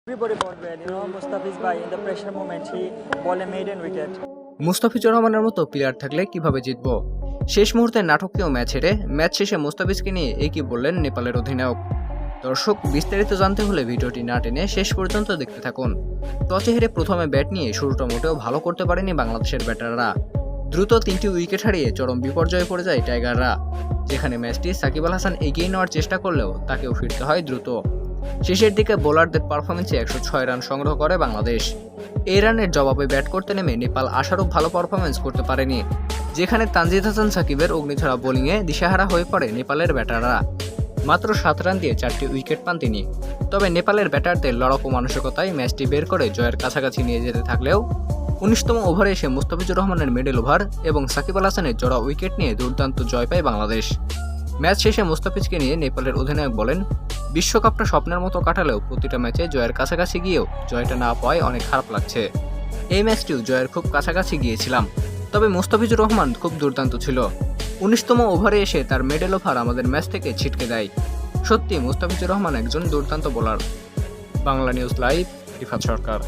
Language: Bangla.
Everybody bowled well. Mustafiz Bhai in the pressure moment he bowled a maiden wicket. Mustafizur রহমানের মতো প্লেয়ার থাকলে কিভাবে জিতব? শেষ মুহূর্তে নাটকীয় ম্যাচ হেরে ম্যাচ শেষে মুস্তাফিজকে নিয়ে একই বললেন নেপালের অধিনায়ক। দর্শক, বিস্তারিত জানতে হলে ভিডিওটি না টেনে শেষ পর্যন্ত দেখতে থাকুন। টসে হেরে প্রথমে ব্যাট নিয়ে শুরুটা মোটেও ভালো করতে পারেনি বাংলাদেশের ব্যাটাররা। দ্রুত 3টি উইকেট হারিয়ে চরম বিপর্যয়ে পড়ে যায় টাইগাররা, যেখানে ম্যাচটি সাকিব আল হাসান এগিয়ে নেওয়ার চেষ্টা করলেও তাকেও ফিরতে হয় দ্রুত। শেষের দিকে বোলারদের পারফরমেন্সে 106 রান সংগ্রহ করে বাংলাদেশ। এই রানের জবাবে ব্যাট করতে নেমে নেপাল আশারও ভালো পারফরমেন্স করতে পারেনি, যেখানে তানজিদ হাসান সাকিবের অগ্নিঝরা বোলিংয়ে দিশেহারা হয়ে পড়ে নেপালের ব্যাটাররা। মাত্র 7 রান দিয়ে 4টি উইকেট পান তিনি। তবে নেপালের ব্যাটারদের লড়াকু মানসিকতায় ম্যাচটি বের করে জয়ের কাছাকাছি নিয়ে যেতে থাকলেও 19তম ওভারে এসে মুস্তাফিজুর রহমানের মিডল ওভার এবং সাকিব আল হাসানের জোড়া উইকেট নিয়ে দুর্দান্ত জয় পায় বাংলাদেশ। ম্যাচ শেষে মুস্তাফিজকে নিয়ে নেপালের অধিনায়ক বলেন, বিশ্বকাপটা স্বপ্নের মতো কাটালেও প্রতিটা ম্যাচে জয়ের কাছাকাছি গিয়েও জয়টা না পাওয়ায় অনেক খারাপ লাগছে। এই ম্যাচটিও জয়ের খুব কাছাকাছি গিয়েছিলাম, তবে মুস্তাফিজুর রহমান খুব দুর্দান্ত ছিল। 19তম ওভারে এসে তার মিডল ওভার আমাদের ম্যাচ থেকে ছিটকে দেয়। সত্যি মুস্তাফিজুর রহমান একজন দুর্দান্ত bowler. Bangla news live, Rifat সরকার।